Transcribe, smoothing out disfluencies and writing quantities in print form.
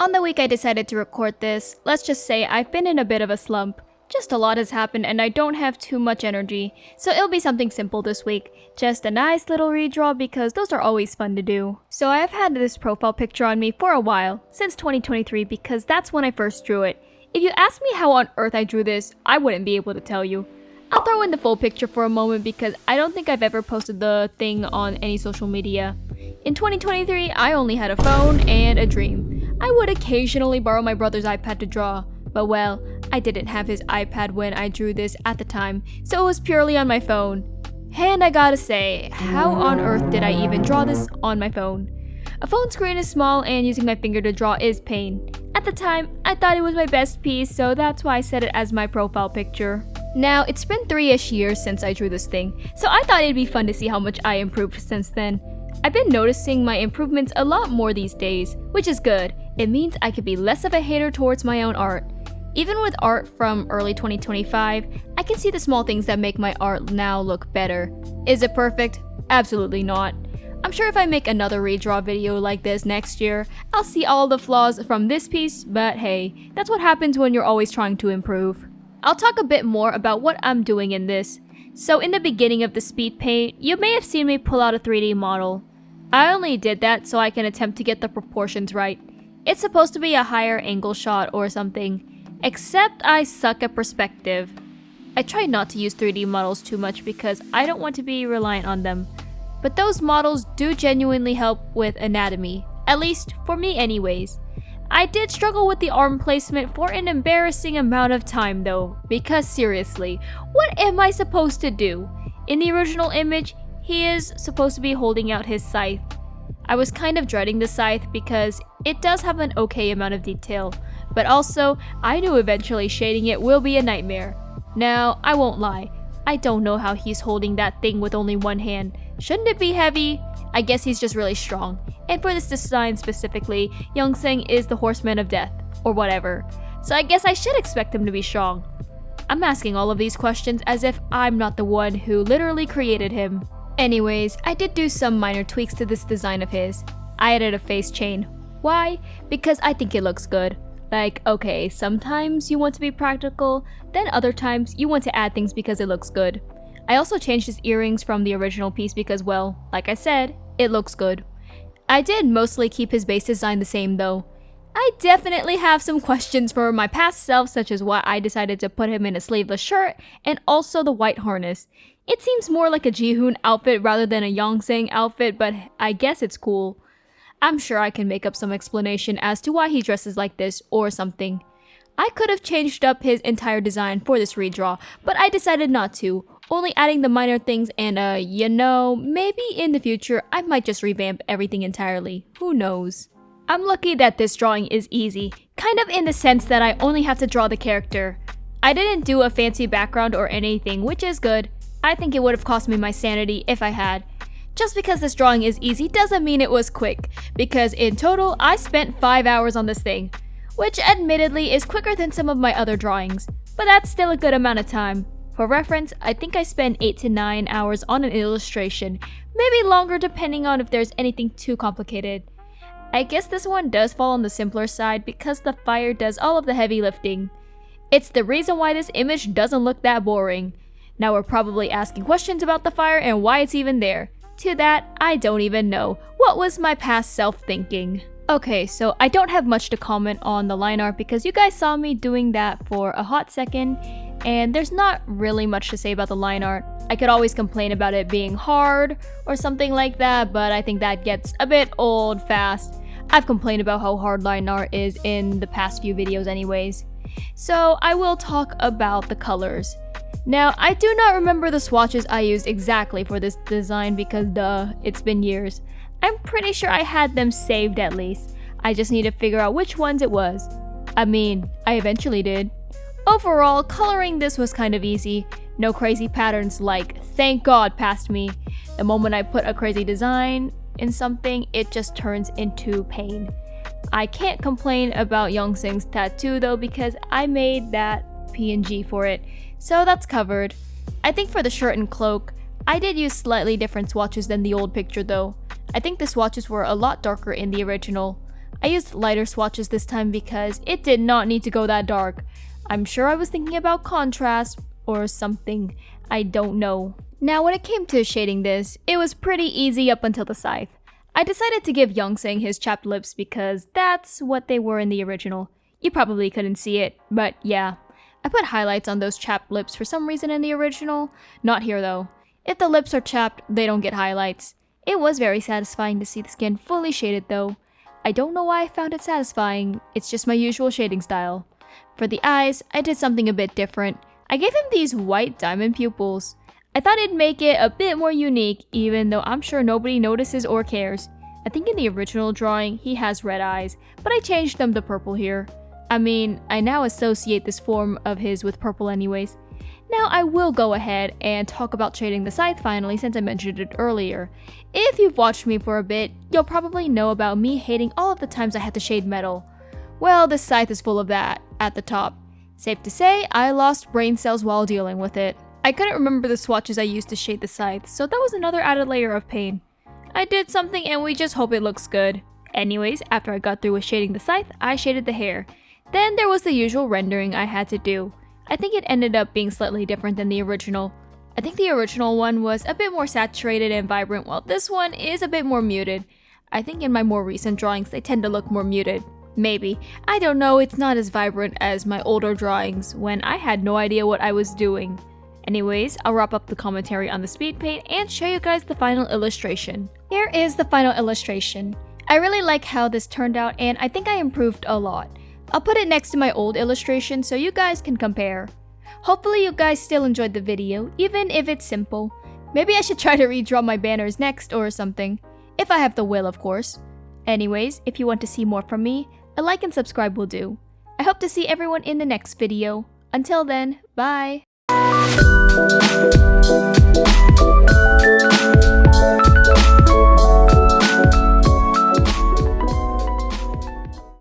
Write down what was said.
On the week I decided to record this, let's just say I've been in a bit of a slump. Just a lot has happened and I don't have too much energy, so it'll be something simple this week. Just a nice little redraw because those are always fun to do. So I have had this profile picture on me for a while, since 2023 because that's when I first drew it. If you ask me how on earth I drew this, I wouldn't be able to tell you. I'll throw in the full picture for a moment because I don't think I've ever posted the thing on any social media. In 2023, I only had a phone and a dream. I would occasionally borrow my brother's iPad to draw, but well, I didn't have his iPad when I drew this at the time, so it was purely on my phone. And I gotta say, how on earth did I even draw this on my phone? A phone screen is small and using my finger to draw is pain. At the time, I thought it was my best piece, so that's why I set it as my profile picture. Now, it's been 3-ish years since I drew this thing, so I thought it'd be fun to see how much I improved since then. I've been noticing my improvements a lot more these days, which is good. It means I could be less of a hater towards my own art. Even with art from early 2025, I can see the small things that make my art now look better. Is it perfect? Absolutely not. I'm sure if I make another redraw video like this next year, I'll see all the flaws from this piece, but hey, that's what happens when you're always trying to improve. I'll talk a bit more about what I'm doing in this. So in the beginning of the speed paint, you may have seen me pull out a 3D model. I only did that so I can attempt to get the proportions right. It's supposed to be a higher angle shot or something, except I suck at perspective. I try not to use 3D models too much because I don't want to be reliant on them. But those models do genuinely help with anatomy, at least for me anyways. I did struggle with the arm placement for an embarrassing amount of time though, because seriously, what am I supposed to do? In the original image, he is supposed to be holding out his scythe. I was kind of dreading the scythe because it does have an okay amount of detail, but also I knew eventually shading it will be a nightmare. Now, I won't lie, I don't know how he's holding that thing with only one hand. Shouldn't it be heavy? I guess he's just really strong. And for this design specifically, Youngseng is the horseman of death, or whatever. So I guess I should expect him to be strong. I'm asking all of these questions as if I'm not the one who literally created him. Anyways, I did do some minor tweaks to this design of his. I added a face chain. Why? Because I think it looks good. Like, okay, sometimes you want to be practical, then other times you want to add things because it looks good. I also changed his earrings from the original piece because, well, like I said, it looks good. I did mostly keep his base design the same though. I definitely have some questions for my past self, such as why I decided to put him in a sleeveless shirt and also the white harness. It seems more like a Jihoon outfit rather than a Youngseng outfit, but I guess it's cool. I'm sure I can make up some explanation as to why he dresses like this or something. I could have changed up his entire design for this redraw, but I decided not to, only adding the minor things and maybe in the future I might just revamp everything entirely. Who knows? I'm lucky that this drawing is easy, kind of in the sense that I only have to draw the character. I didn't do a fancy background or anything, which is good. I think it would have cost me my sanity if I had. Just because this drawing is easy doesn't mean it was quick, because in total I spent 5 hours on this thing, which admittedly is quicker than some of my other drawings, but that's still a good amount of time. For reference, I think I spent 8 to 9 hours on an illustration, maybe longer depending on if there's anything too complicated. I guess this one does fall on the simpler side because the fire does all of the heavy lifting. It's the reason why this image doesn't look that boring. Now we're probably asking questions about the fire and why it's even there. To that, I don't even know. What was my past self thinking? Okay, so I don't have much to comment on the line art because you guys saw me doing that for a hot second, and there's not really much to say about the line art. I could always complain about it being hard or something like that, but I think that gets a bit old fast. I've complained about how hard line art is in the past few videos anyways. So I will talk about the colors. Now, I do not remember the swatches I used exactly for this design because duh, it's been years. I'm pretty sure I had them saved at least. I just need to figure out which ones it was. I mean, I eventually did. Overall, coloring this was kind of easy. No crazy patterns like, thank God, past me. The moment I put a crazy design in something, it just turns into pain. I can't complain about Youngseng's tattoo though because I made that PNG for it, so that's covered. I think for the shirt and cloak, I did use slightly different swatches than the old picture though. I think the swatches were a lot darker in the original. I used lighter swatches this time because it did not need to go that dark. I'm sure I was thinking about contrast or something. I don't know. Now when it came to shading this, it was pretty easy up until the scythe. I decided to give Youngsang his chapped lips because that's what they were in the original. You probably couldn't see it, but yeah. I put highlights on those chapped lips for some reason in the original. Not here though. If the lips are chapped, they don't get highlights. It was very satisfying to see the skin fully shaded though. I don't know why I found it satisfying, it's just my usual shading style. For the eyes, I did something a bit different. I gave him these white diamond pupils. I thought it'd make it a bit more unique, even though I'm sure nobody notices or cares. I think in the original drawing, he has red eyes, but I changed them to purple here. I mean, I now associate this form of his with purple anyways. Now I will go ahead and talk about shading the scythe finally since I mentioned it earlier. If you've watched me for a bit, you'll probably know about me hating all of the times I had to shade metal. Well, this scythe is full of that, at the top. Safe to say, I lost brain cells while dealing with it. I couldn't remember the swatches I used to shade the scythe, so that was another added layer of pain. I did something and we just hope it looks good. Anyways, after I got through with shading the scythe, I shaded the hair. Then there was the usual rendering I had to do. I think it ended up being slightly different than the original. I think the original one was a bit more saturated and vibrant, while this one is a bit more muted. I think in my more recent drawings they tend to look more muted. Maybe. I don't know, it's not as vibrant as my older drawings when I had no idea what I was doing. Anyways, I'll wrap up the commentary on the speed paint and show you guys the final illustration. Here is the final illustration. I really like how this turned out and I think I improved a lot. I'll put it next to my old illustration so you guys can compare. Hopefully you guys still enjoyed the video, even if it's simple. Maybe I should try to redraw my banners next or something. If I have the will, of course. Anyways, if you want to see more from me, a like and subscribe will do. I hope to see everyone in the next video. Until then, bye!